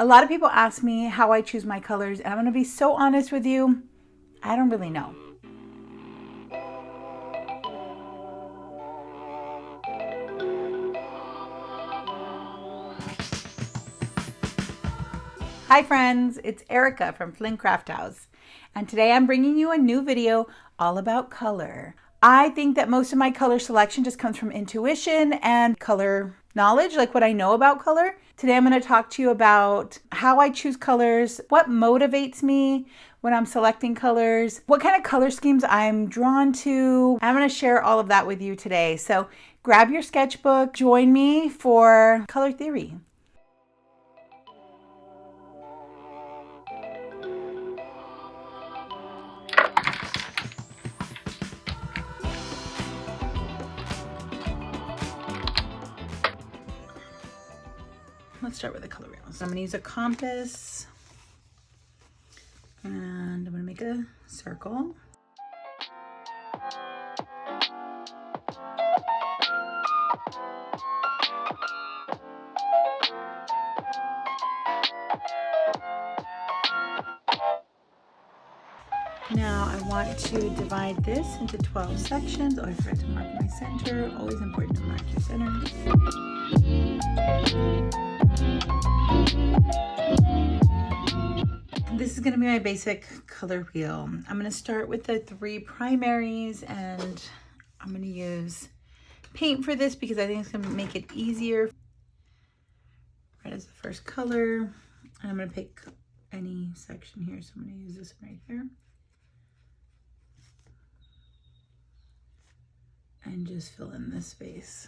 A lot of people ask me how I choose my colors, and I'm going to be so honest with you, I don't really know. Hi friends, it's Erica from flynncrafthouse, and today I'm bringing you a new video all about color. I think that most of my color selection just comes from intuition and color knowledge, like what I know about color. Today I'm going to talk to you about how I choose colors, what motivates me when I'm selecting colors, what kind of color schemes I'm drawn to. I'm going to share all of that with you today. So grab your sketchbook, join me for color theory. Let's start with the color wheel. So I'm going to use a compass and I'm going to make a circle. Now I want to divide this into 12 sections. Oh, I forgot to mark my center. Always important to mark your center. This is going to be my basic color wheel. I'm going to start with the 3 primaries, and I'm going to use paint for this because I think it's going to make it easier. Red is the first color, and I'm going to pick any section here, so I'm going to use this one right here. And just fill in this space.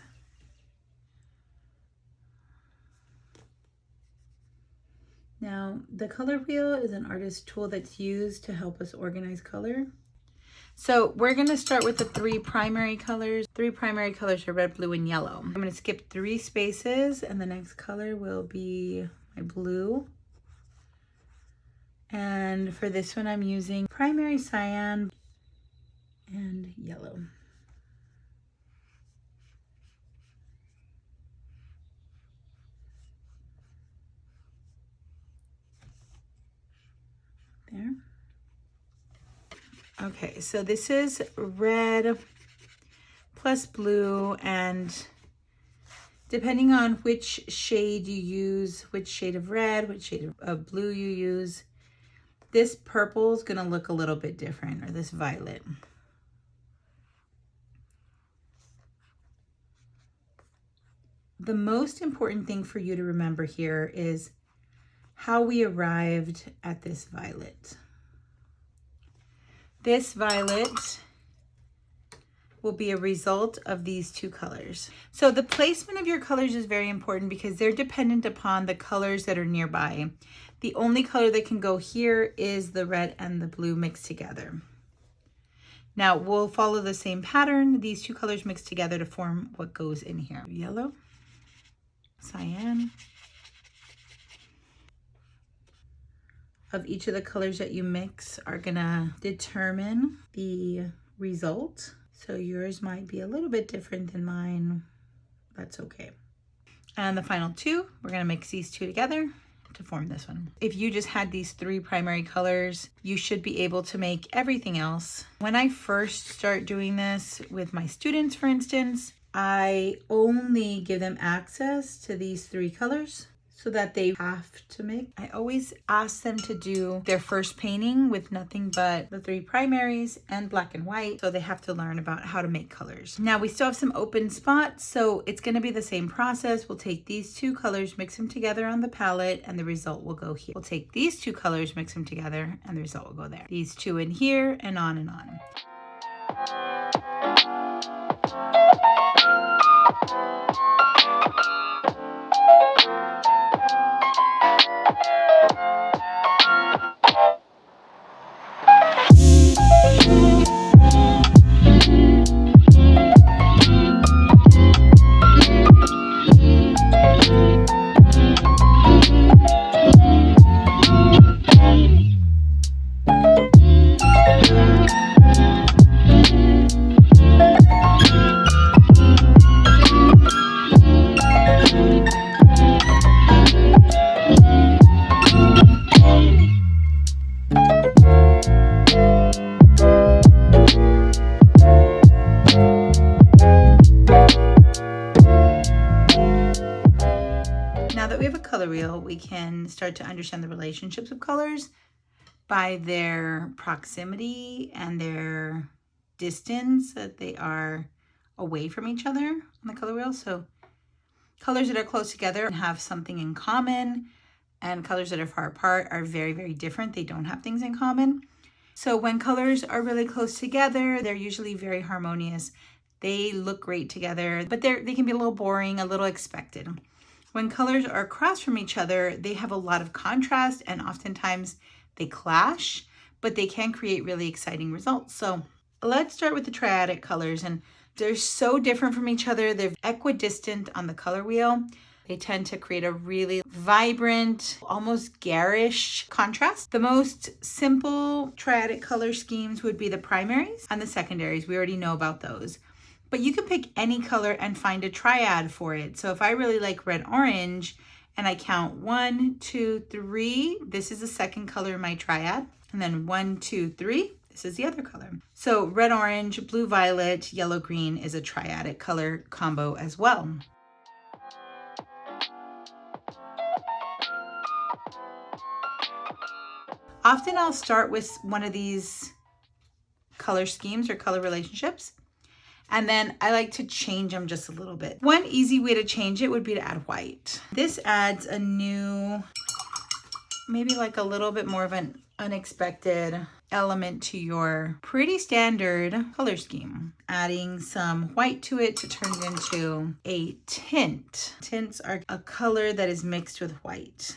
Now, the color wheel is an artist tool that's used to help us organize color. So we're going to start with the 3 primary colors. 3 primary colors are red, blue, and yellow. I'm going to skip 3 spaces, and the next color will be my blue. And for this one, I'm using primary cyan and yellow. There. Okay, so this is red plus blue, and depending on which shade you use, which shade of red, which shade of blue you use, this purple is going to look a little bit different, or this violet. The most important thing for you to remember here is how we arrived at this violet. This violet will be a result of these 2 colors. So the placement of your colors is very important because they're dependent upon the colors that are nearby. The only color that can go here is the red and the blue mixed together. Now we'll follow the same pattern. These 2 colors mixed together to form what goes in here. Yellow, cyan. Of each of the colors that you mix are gonna determine the result. So yours might be a little bit different than mine. That's okay. And the final 2, we're gonna mix these 2 together to form this one. If you just had these 3 primary colors, you should be able to make everything else. When I first start doing this with my students, for instance, I only give them access to these 3 colors so that they have to make. I always ask them to do their first painting with nothing but the 3 primaries and black and white, so they have to learn about how to make colors. Now we still have some open spots, so it's going to be the same process. We'll take these 2 colors, mix them together on the palette, and the result will go here. We'll take these 2 colors, mix them together, and the result will go there. These 2 in here, and on and on. wheel, we can start to understand the relationships of colors by their proximity and their distance that they are away from each other on the color wheel. So colors that are close together have something in common, and colors that are far apart are very, very different. They don't have things in common. So when colors are really close together, they're usually very harmonious. They look great together, but they can be a little boring, a little expected. When colors are across from each other, they have a lot of contrast, and oftentimes they clash, but they can create really exciting results. So let's start with the triadic colors, and they're so different from each other. They're equidistant on the color wheel. They tend to create a really vibrant, almost garish contrast. The most simple triadic color schemes would be the primaries and the secondaries. We already know about those. But you can pick any color and find a triad for it. So if I really like red-orange and I count 1, 2, 3, this is the second color in my triad. And then 1, 2, 3, this is the other color. So red-orange, blue-violet, yellow-green is a triadic color combo as well. Often I'll start with one of these color schemes or color relationships, and then I like to change them just a little bit. One easy way to change it would be to add white. This adds a new, maybe like a little bit more of an unexpected element to your pretty standard color scheme. Adding some white to it to turn it into a tint. Tints are a color that is mixed with white.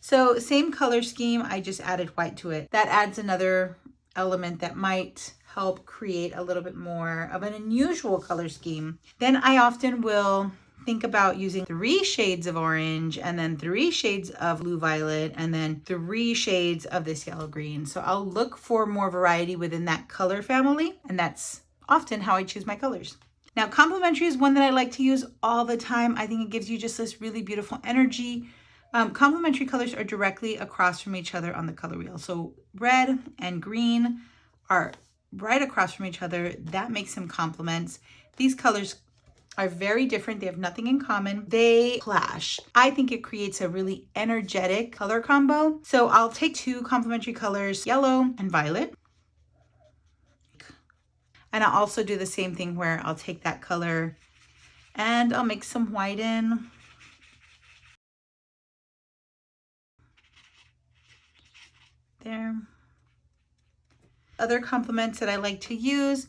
So same color scheme, I just added white to it. That adds another element that might help create a little bit more of an unusual color scheme. Then I often will think about using 3 shades of orange, and then 3 shades of blue violet, and then 3 shades of this yellow green. So I'll look for more variety within that color family, and that's often how I choose my colors. Now, complementary is one that I like to use all the time. I think it gives you just this really beautiful energy. Complementary colors are directly across from each other on the color wheel. So red and green are right across from each other. That makes them complements. These colors are very different. They have nothing in common. They clash. I think it creates a really energetic color combo. So I'll take 2 complementary colors, yellow and violet. And I'll also do the same thing where I'll take that color and I'll mix some white in. There. Other complements that I like to use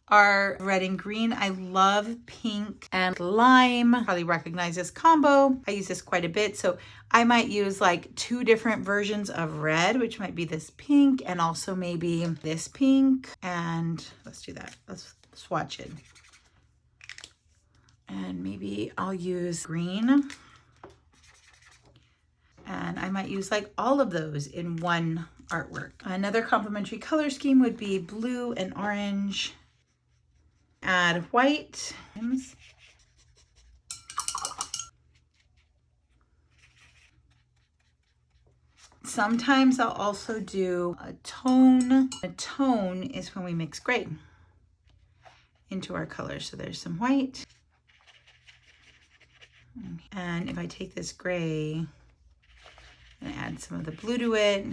are red and green. I love pink and lime. Probably recognize this combo. I use this quite a bit. So I might use like 2 different versions of red, which might be this pink and also maybe this pink. And let's do that. Let's swatch it. And maybe I'll use green. And I might use like all of those in one artwork. Another complementary color scheme would be blue and orange. Add white. Sometimes I'll also do a tone. A tone is when we mix gray into our colors. So there's some white. And if I take this gray and add some of the blue to it,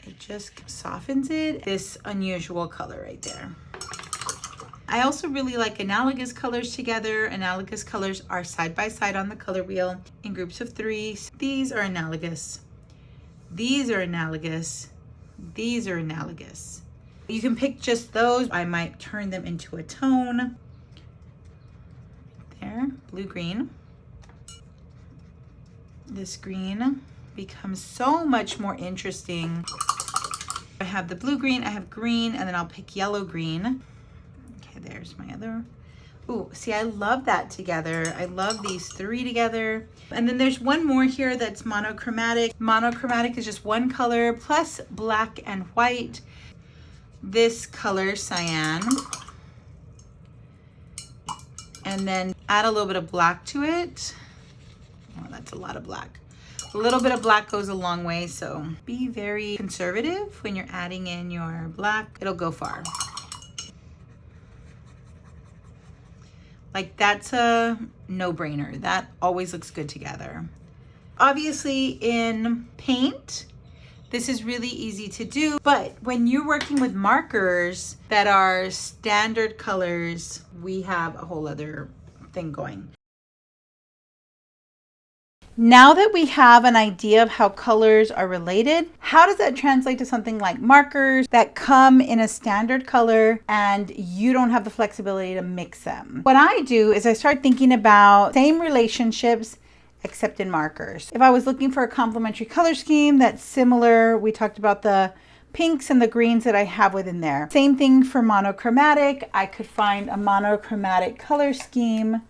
it just softens it. This unusual color right there. I also really like analogous colors together. Analogous colors are side by side on the color wheel in groups of 3. These are analogous. These are analogous. These are analogous. You can pick just those. I might turn them into a tone. There, blue-green. This green becomes so much more interesting. I have the blue-green, I have green, and then I'll pick yellow-green. Okay, there's my other. Ooh, see, I love that together. I love these 3 together. And then there's one more here that's monochromatic. Monochromatic is just one color plus black and white. This color, cyan. And then add a little bit of black to it. Oh, that's a lot of black. A little bit of black goes a long way, so be very conservative when you're adding in your black. It'll go far. Like, that's a no-brainer. That always looks good together. Obviously in paint, this is really easy to do, but when you're working with markers that are standard colors, we have a whole other thing going. Now that we have an idea of how colors are related, how does that translate to something like markers that come in a standard color and you don't have the flexibility to mix them? What I do is I start thinking about same relationships except in markers. If I was looking for a complementary color scheme that's similar, we talked about the pinks and the greens that I have within there. Same thing for monochromatic. I could find a monochromatic color scheme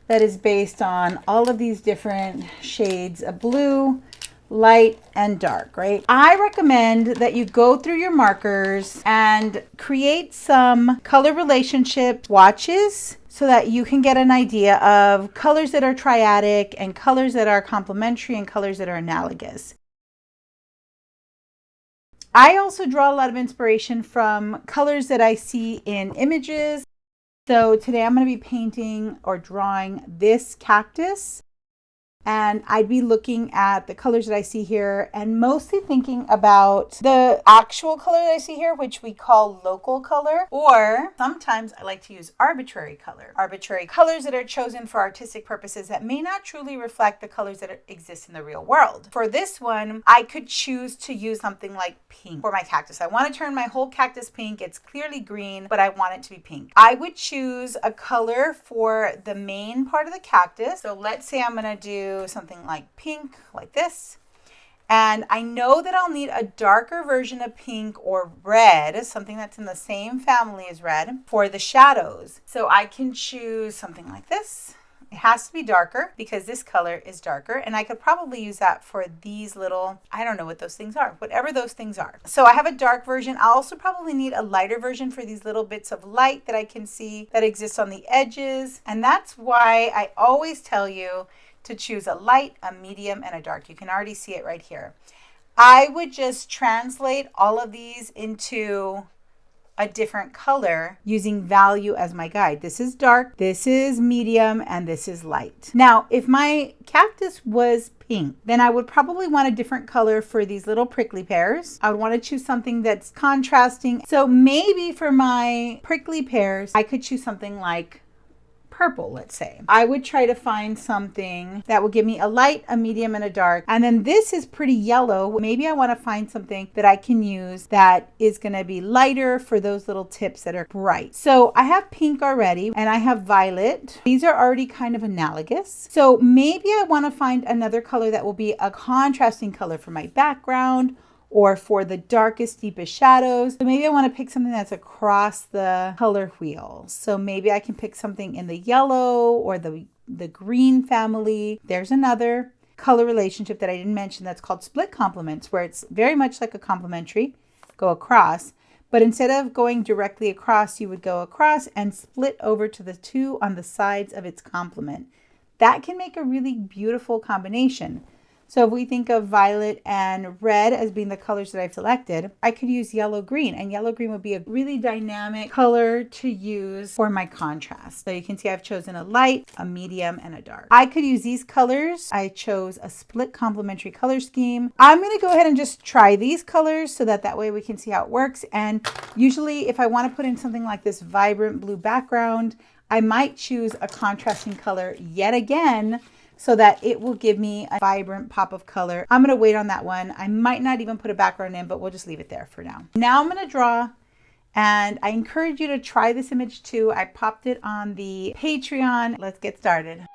that is based on all of these different shades of blue, light, and dark, right? I recommend that you go through your markers and create some color relationship swatches so that you can get an idea of colors that are triadic and colors that are complementary and colors that are analogous. I also draw a lot of inspiration from colors that I see in images. So today I'm going to be painting or drawing this cactus, and I'd be looking at the colors that I see here and mostly thinking about the actual color that I see here, which we call local color, or sometimes I like to use arbitrary color. Arbitrary colors that are chosen for artistic purposes that may not truly reflect the colors that exist in the real world. For this one, I could choose to use something like pink for my cactus. I want to turn my whole cactus pink. It's clearly green, but I want it to be pink. I would choose a color for the main part of the cactus. So let's say I'm going to do something like pink, like this. And I know that I'll need a darker version of pink or red, something that's in the same family as red, for the shadows. So I can choose something like this. It has to be darker because this color is darker, and I could probably use that for these little, I don't know what those things are, whatever those things are. So I have a dark version. I'll also probably need a lighter version for these little bits of light that I can see that exist on the edges. And that's why I always tell you to choose a light, a medium, and a dark. You can already see it right here. I would just translate all of these into a different color using value as my guide. This is dark, this is medium, and this is light. Now, if my cactus was pink, then I would probably want a different color for these little prickly pears. I would want to choose something that's contrasting. So maybe for my prickly pears, I could choose something like purple, let's say. I would try to find something that will give me a light, a medium, and a dark. And then this is pretty yellow. Maybe I want to find something that I can use that is going to be lighter for those little tips that are bright. So I have pink already and I have violet. These are already kind of analogous. So maybe I want to find another color that will be a contrasting color for my background or for the darkest, deepest shadows. So maybe I want to pick something that's across the color wheel. So maybe I can pick something in the yellow or the green family. There's another color relationship that I didn't mention that's called split complements, where it's very much like a complementary, go across. But instead of going directly across, you would go across and split over to the two on the sides of its complement. That can make a really beautiful combination. So if we think of violet and red as being the colors that I've selected, I could use yellow green, and yellow green would be a really dynamic color to use for my contrast. So you can see I've chosen a light, a medium, and a dark. I could use these colors. I chose a split complementary color scheme. I'm going to go ahead and just try these colors so that way we can see how it works. And usually if I want to put in something like this vibrant blue background, I might choose a contrasting color yet again, so that it will give me a vibrant pop of color. I'm gonna wait on that one. I might not even put a background in, but we'll just leave it there for now. Now I'm gonna draw, and I encourage you to try this image too. I popped it on the Patreon. Let's get started.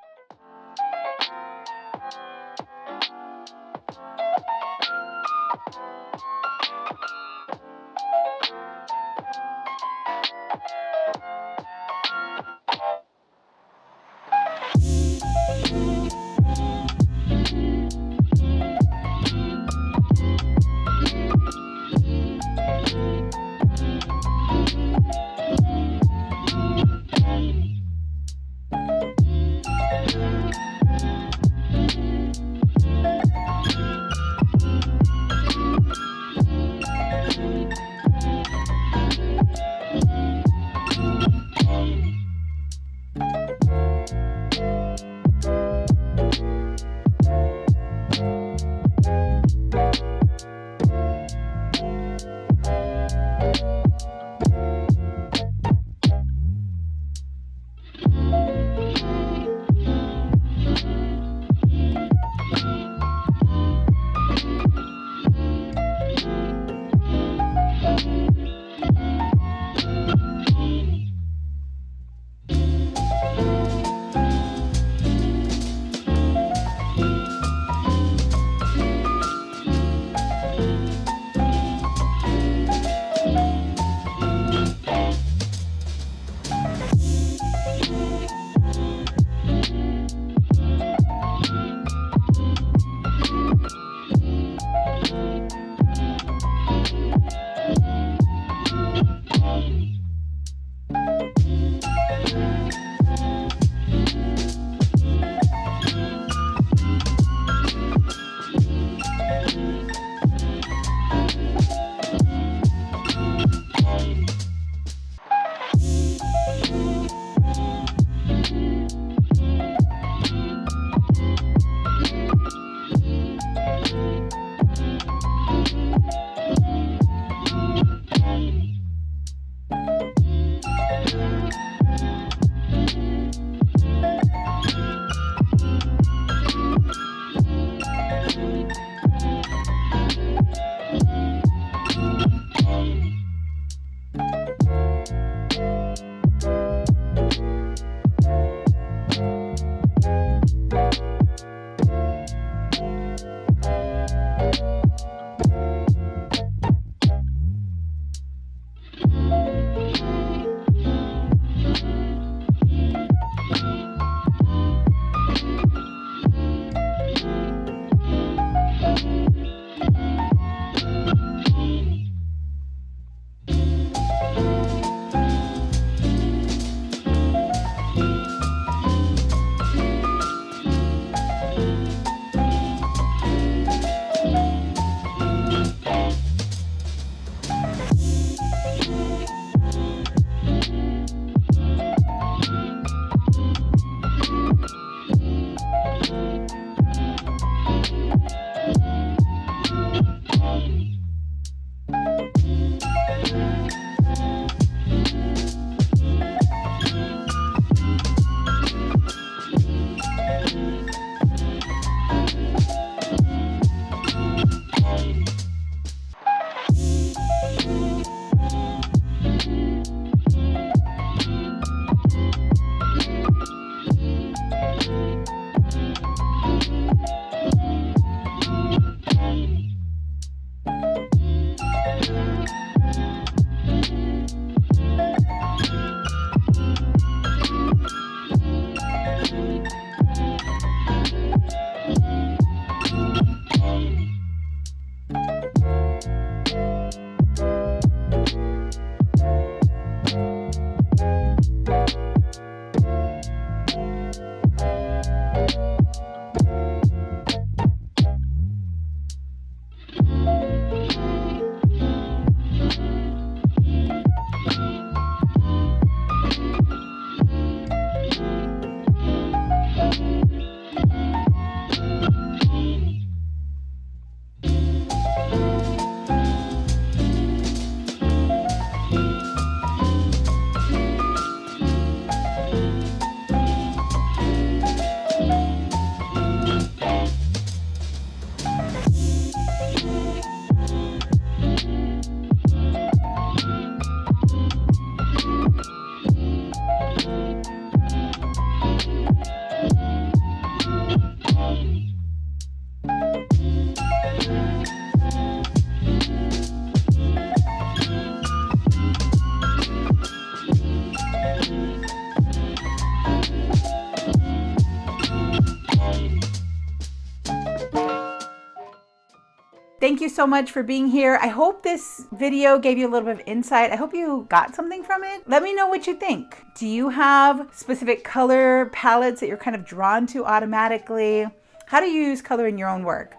Thank you so much for being here. I hope this video gave you a little bit of insight. I hope you got something from it. Let me know what you think. Do you have specific color palettes that you're kind of drawn to automatically? How do you use color in your own work?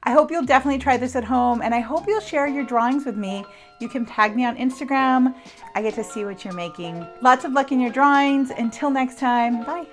I hope you'll definitely try this at home, and I hope you'll share your drawings with me. You can tag me on Instagram. I get to see what you're making. Lots of luck in your drawings. Until next time, bye.